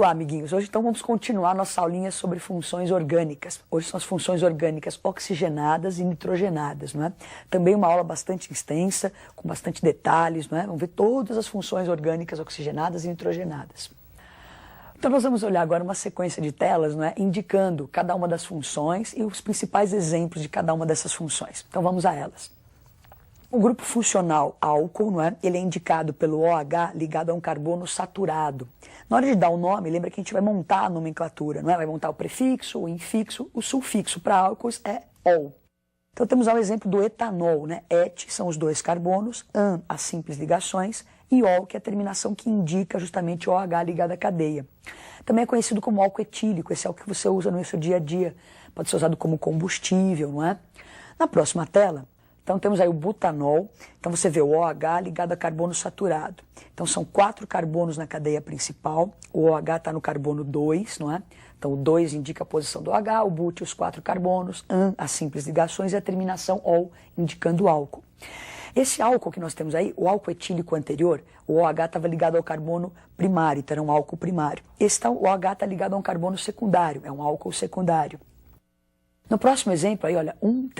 Olá, amiguinhos. Hoje então vamos continuar nossa aulinha sobre funções orgânicas. Hoje são as funções orgânicas oxigenadas e nitrogenadas, não é? Também uma aula bastante extensa, com bastante detalhes, não é? Vamos ver todas as funções orgânicas oxigenadas e nitrogenadas. Então nós vamos olhar agora uma sequência de telas, não é? Indicando cada uma das funções e os principais exemplos de cada uma dessas funções. Então vamos a elas. O grupo funcional álcool, não é? Ele é indicado pelo OH ligado a um carbono saturado. Na hora de dar o nome, lembra que a gente vai montar a nomenclatura, não é? Vai montar o prefixo, o infixo, o sufixo para álcools é -ol. Então temos o exemplo do etanol, né? Et são os dois carbonos, an as simples ligações e ol, que é a terminação que indica justamente o OH ligado à cadeia. Também é conhecido como álcool etílico, esse é o que você usa no seu dia a dia, pode ser usado como combustível, não é? Na próxima tela, então temos aí o butanol, então você vê o OH ligado a carbono saturado. Então são 4 carbonos na cadeia principal, o OH está no carbono 2, não é? Então o 2 indica a posição do OH, o but os 4 carbonos, an as simples ligações e a terminação ol indicando o álcool. Esse álcool que nós temos aí, o álcool etílico anterior, o OH estava ligado ao carbono primário, então era um álcool primário. O OH está ligado a um carbono secundário, é um álcool secundário. No próximo exemplo aí, olha, 1,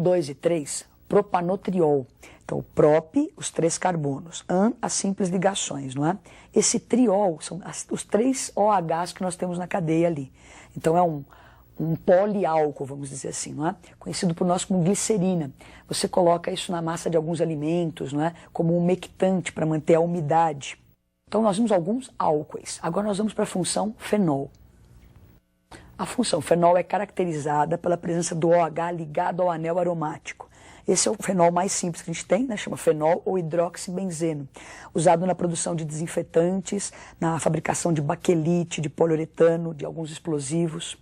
2 e 3, propanotriol. Então, o prop, os 3 carbonos, an, as simples ligações, não é? Esse triol são os 3 OHs que nós temos na cadeia ali. Então, é um poliálcool, vamos dizer assim, não é? Conhecido por nós como glicerina. Você coloca isso na massa de alguns alimentos, não é? Como um umectante para manter a umidade. Então, nós vimos alguns álcoois. Agora nós vamos para a função fenol. A função fenol é caracterizada pela presença do OH ligado ao anel aromático. Esse é o fenol mais simples que a gente tem, né? Chama fenol ou hidroxibenzeno, usado na produção de desinfetantes, na fabricação de baquelite, de poliuretano, de alguns explosivos.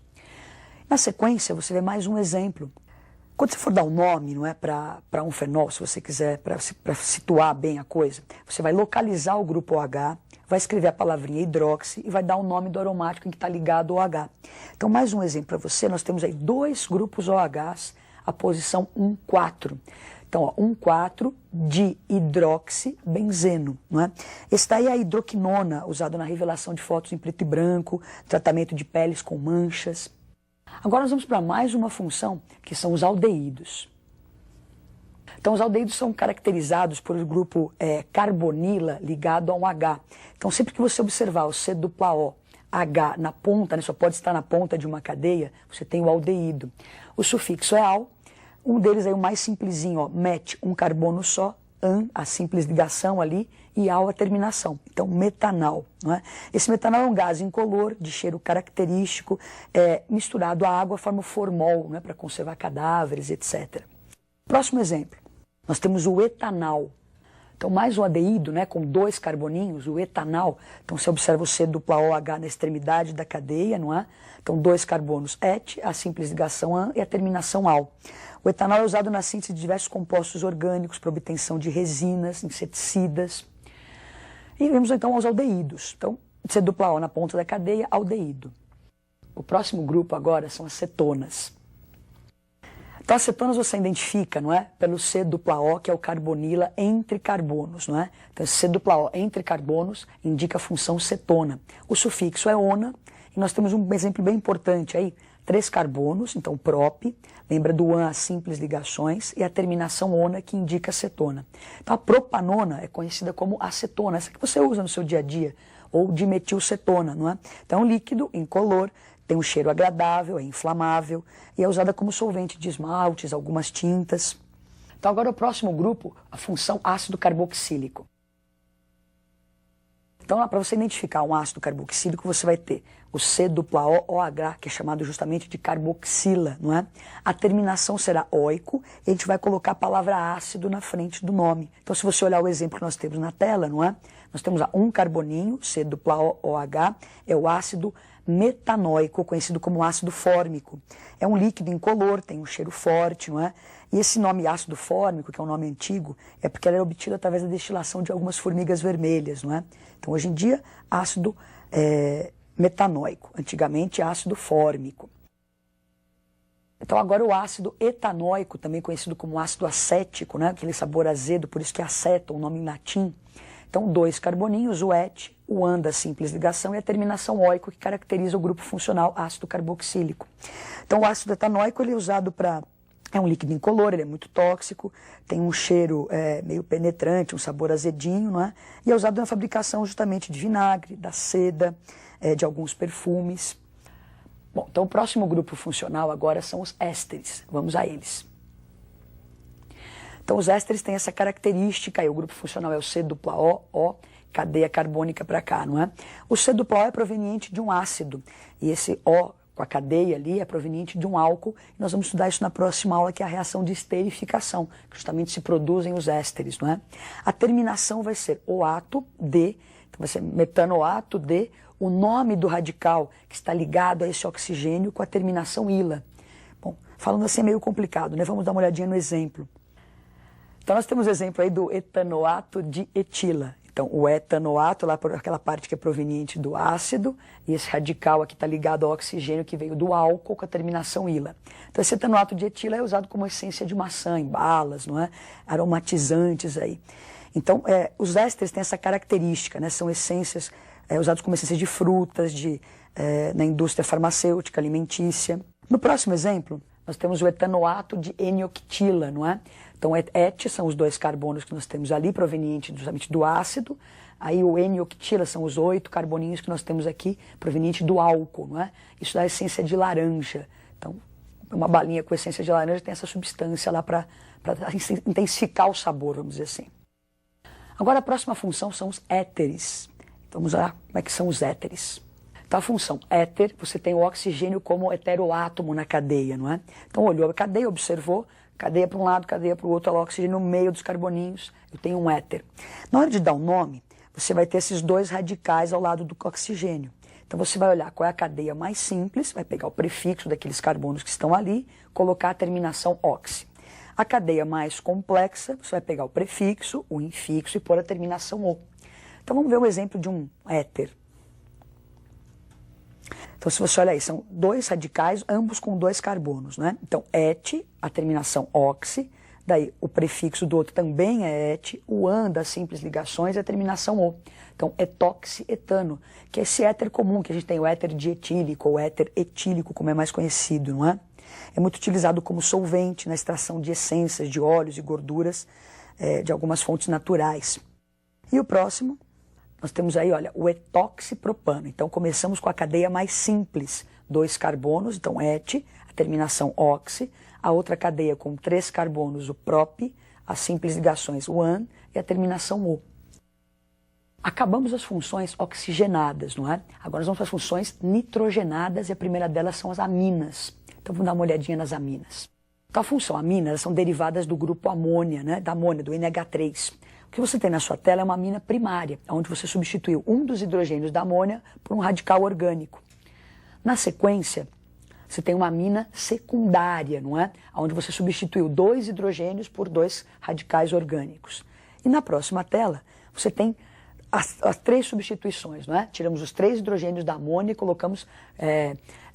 Na sequência, você vê mais um exemplo. Quando você for dar um nome, não é, para um fenol, se você quiser, para situar bem a coisa, você vai localizar o grupo OH, vai escrever a palavrinha hidroxi e vai dar o nome do aromático em que está ligado ao OH. Então, mais um exemplo para você, nós temos aí 2 grupos OHs, a posição 1,4. Então, ó, 1,4 de hidroxibenzeno, não é? Esse daí é a hidroquinona, usado na revelação de fotos em preto e branco, tratamento de peles com manchas. Agora nós vamos para mais uma função, que são os aldeídos. Então, os aldeídos são caracterizados por o grupo carbonila ligado a um H. Então, sempre que você observar o C-O, H na ponta, né, só pode estar na ponta de uma cadeia, você tem o aldeído. O sufixo é al, um deles é o mais simplesinho, ó, met, um carbono só, an, a simples ligação ali, e al, a terminação. Então, metanal. Não é? Esse metanal é um gás incolor, de cheiro característico, misturado à água, forma o formol, né, para conservar cadáveres, etc. Próximo exemplo. Nós temos o etanal. Então, mais um aldeído, né, com 2 carboninhos, o etanal. Então, você observa o C-OH na extremidade da cadeia, não é? Então, 2 carbonos et, a simples ligação an e a terminação al. O etanol é usado na síntese de diversos compostos orgânicos para obtenção de resinas, inseticidas. E vemos então os aldeídos. Então, C-O na ponta da cadeia, aldeído. O próximo grupo agora são as cetonas. Então, as cetonas você identifica, não é? Pelo C-O, que é o carbonila entre carbonos, não é? Então, esse C-O entre carbonos indica a função cetona. O sufixo é ona, e nós temos um exemplo bem importante aí, 3 carbonos, então prop, lembra do an as simples ligações, e a terminação ona, que indica cetona. Então, a propanona é conhecida como acetona, essa que você usa no seu dia a dia, ou dimetilcetona, não é? Então, é um líquido incolor, tem um cheiro agradável, é inflamável e é usada como solvente de esmaltes, algumas tintas. Então agora o próximo grupo, a função ácido carboxílico. Então para você identificar um ácido carboxílico, você vai ter o C-OOH, que é chamado justamente de carboxila, não é? A terminação será oico e a gente vai colocar a palavra ácido na frente do nome. Então se você olhar o exemplo que nós temos na tela, não é? Nós temos um carboninho, C-OOH, é o ácido metanóico, conhecido como ácido fórmico. É um líquido incolor, tem um cheiro forte, não é? E esse nome ácido fórmico, que é um nome antigo, é porque ele é obtido através da destilação de algumas formigas vermelhas, não é? Então, hoje em dia, ácido metanóico. Antigamente, ácido fórmico. Então, agora o ácido etanóico, também conhecido como ácido acético, né? Aquele sabor azedo, por isso que é aceto, um nome em latim. Então, 2 carboninhos, o et, o AN da simples ligação e a terminação óico, que caracteriza o grupo funcional ácido carboxílico. Então, o ácido etanóico ele é usado para... É um líquido incolor, ele é muito tóxico, tem um cheiro meio penetrante, um sabor azedinho, não é? E é usado na fabricação justamente de vinagre, da seda, de alguns perfumes. Bom, então o próximo grupo funcional agora são os ésteres. Vamos a eles. Então os ésteres têm essa característica, aí o grupo funcional é o C-O, cadeia carbônica para cá, não é? O C-O é proveniente de um ácido, e esse O com a cadeia ali é proveniente de um álcool. E nós vamos estudar isso na próxima aula, que é a reação de esterificação, que justamente se produzem os ésteres, não é? A terminação vai ser oato de, então vai ser metanoato de, o nome do radical que está ligado a esse oxigênio com a terminação ila. Bom, falando assim é meio complicado, né? Vamos dar uma olhadinha no exemplo. Então nós temos o exemplo aí do etanoato de etila. Então, o etanoato, lá por aquela parte que é proveniente do ácido, e esse radical aqui está ligado ao oxigênio que veio do álcool com a terminação ila. Então, esse etanoato de etila é usado como essência de maçã, em balas, não é? Aromatizantes aí. Então, os ésteres têm essa característica, né? São essências usados como essência de frutas, na indústria farmacêutica, alimentícia. No próximo exemplo, nós temos o etanoato de N-octila, não é? Então, et são os dois carbonos que nós temos ali, provenientes justamente do ácido. Aí o N-octila são os 8 carboninhos que nós temos aqui, provenientes do álcool, não é? Isso dá essência de laranja. Então, uma balinha com essência de laranja tem essa substância lá para intensificar o sabor, vamos dizer assim. Agora, a próxima função são os éteres. Então, vamos lá, como é que são os éteres? Então, a função éter, você tem o oxigênio como heteroátomo na cadeia, não é? Então, olhou a cadeia, observou, cadeia para um lado, cadeia para o outro, olha o oxigênio no meio dos carboninhos, eu tenho um éter. Na hora de dar um nome, você vai ter esses dois radicais ao lado do oxigênio. Então, você vai olhar qual é a cadeia mais simples, vai pegar o prefixo daqueles carbonos que estão ali, colocar a terminação oxi. A cadeia mais complexa, você vai pegar o prefixo, o infixo e pôr a terminação o. Então, vamos ver um exemplo de um éter. Então, se você olhar aí, são dois radicais, ambos com 2 carbonos, né? Então, et, a terminação oxi, daí o prefixo do outro também é et, o an das simples ligações é a terminação o. Então, etoxietano, que é esse éter comum, que a gente tem o éter dietílico ou éter etílico, como é mais conhecido, não é? É muito utilizado como solvente na extração de essências, de óleos e gorduras de algumas fontes naturais. E o próximo, nós temos aí, olha, o etoxipropano. Então, começamos com a cadeia mais simples, 2 carbonos, então et, a terminação oxi, a outra cadeia com 3 carbonos, o prop, as simples ligações, o an, e a terminação o. Acabamos as funções oxigenadas, não é? Agora nós vamos para as funções nitrogenadas, e a primeira delas são as aminas. Então, vamos dar uma olhadinha nas aminas. Então, a função amina, elas são derivadas do grupo amônia, né? Da amônia, do NH3. O que você tem na sua tela é uma amina primária, onde você substituiu um dos hidrogênios da amônia por um radical orgânico. Na sequência, você tem uma amina secundária, não é? Onde você substituiu 2 hidrogênios por 2 radicais orgânicos. E na próxima tela, você tem as 3 substituições, não é? Tiramos os 3 hidrogênios da amônia e colocamos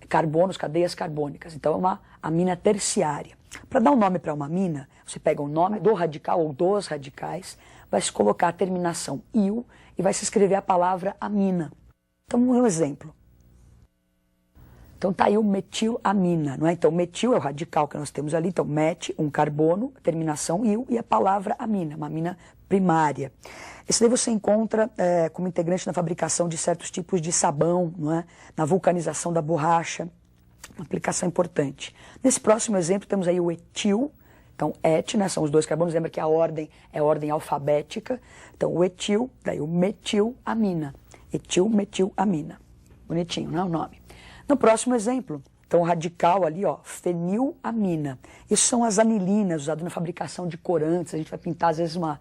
carbonos, cadeias carbônicas. Então, é uma amina terciária. Para dar um nome para uma amina, você pega o nome do radical ou dos radicais, vai se colocar a terminação il e vai se escrever a palavra amina. Então, um exemplo. Então, está aí o metilamina, não é? Então, metil é o radical que nós temos ali. Então, met, um carbono, terminação il e a palavra amina, uma amina primária. Esse daí você encontra como integrante na fabricação de certos tipos de sabão, não é? Na vulcanização da borracha, uma aplicação importante. Nesse próximo exemplo, temos aí o etil. Então, et, né, são os 2 carbonos, lembra que a ordem é a ordem alfabética. Então, o etil, daí o metilamina. Etil-metilamina. Bonitinho, não é o nome? No próximo exemplo, então o radical ali, ó, fenilamina. Isso são as anilinas usadas na fabricação de corantes. A gente vai pintar, às vezes, uma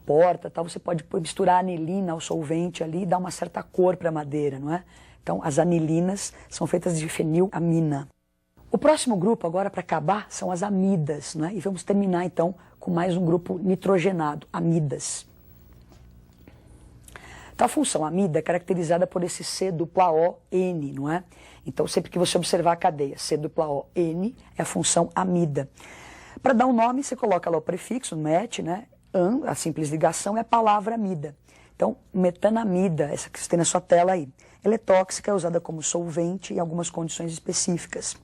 porta, tal. Você pode misturar a anilina ao solvente ali e dar uma certa cor para a madeira, não é? Então, as anilinas são feitas de fenilamina. O próximo grupo, agora, para acabar, são as amidas, né? E vamos terminar, então, com mais um grupo nitrogenado, amidas. Então, a função amida é caracterizada por esse C-O-N, não é? Então, sempre que você observar a cadeia C-O-N, é a função amida. Para dar um nome, você coloca lá o prefixo, met, né? An, a simples ligação, é a palavra amida. Então, metanamida, essa que você tem na sua tela aí, ela é tóxica, é usada como solvente em algumas condições específicas.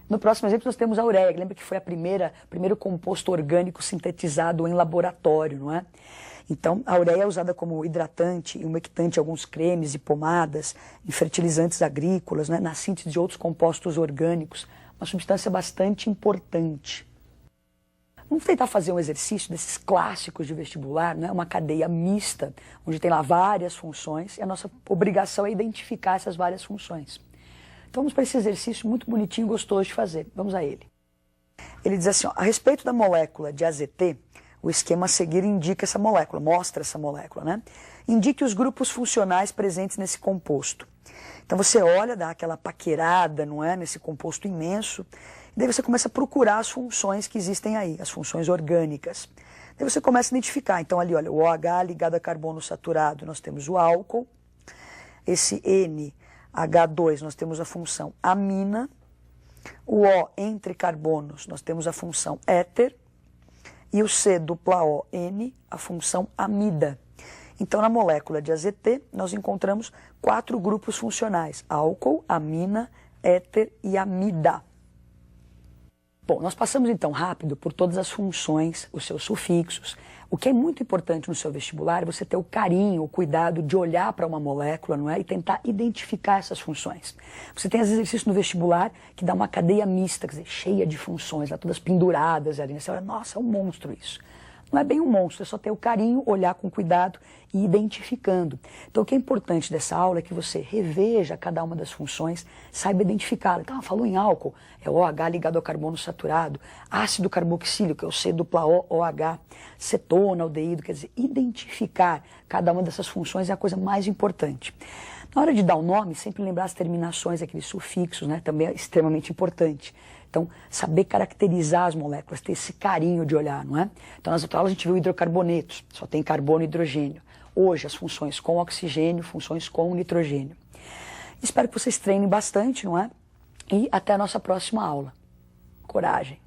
No próximo exemplo, nós temos a ureia, que lembra que foi o primeiro composto orgânico sintetizado em laboratório, não é? Então, a ureia é usada como hidratante e umectante em alguns cremes e pomadas, em fertilizantes agrícolas, né, na síntese de outros compostos orgânicos, uma substância bastante importante. Vamos tentar fazer um exercício desses clássicos de vestibular, né, uma cadeia mista, onde tem lá várias funções, e a nossa obrigação é identificar essas várias funções. Então vamos para esse exercício muito bonitinho e gostoso de fazer. Vamos a ele. Ele diz assim, ó, a respeito da molécula de AZT, o esquema a seguir indica essa molécula, mostra essa molécula, né? Indique os grupos funcionais presentes nesse composto. Então você olha, dá aquela paquerada, não é, nesse composto imenso, e daí você começa a procurar as funções que existem aí, as funções orgânicas. Daí você começa a identificar, então ali, olha, o OH ligado a carbono saturado, nós temos o álcool, esse NH2, nós temos a função amina, o O entre carbonos, nós temos a função éter, e o C-O-N, a função amida. Então, na molécula de AZT, nós encontramos 4 grupos funcionais, álcool, amina, éter e amida. Bom, nós passamos então rápido por todas as funções, os seus sufixos. O que é muito importante no seu vestibular é você ter o carinho, o cuidado de olhar para uma molécula, não é? E tentar identificar essas funções. Você tem exercícios no vestibular que dá uma cadeia mista, quer dizer, cheia de funções, lá, todas penduradas ali. Você olha, nossa, é um monstro isso. Não é bem um monstro, é só ter o carinho, olhar com cuidado e identificando. Então, o que é importante dessa aula é que você reveja cada uma das funções, saiba identificá-la. Então, falou em álcool, é OH ligado ao carbono saturado, ácido carboxílico, é o C-O-OH, cetona, aldeído, quer dizer, identificar cada uma dessas funções é a coisa mais importante. Na hora de dar o nome, sempre lembrar as terminações, aqueles sufixos, né, também é extremamente importante. Então, saber caracterizar as moléculas, ter esse carinho de olhar, não é? Então, nas outras aulas a gente viu hidrocarbonetos, só tem carbono e hidrogênio. Hoje, as funções com oxigênio, funções com nitrogênio. Espero que vocês treinem bastante, não é? E até a nossa próxima aula. Coragem!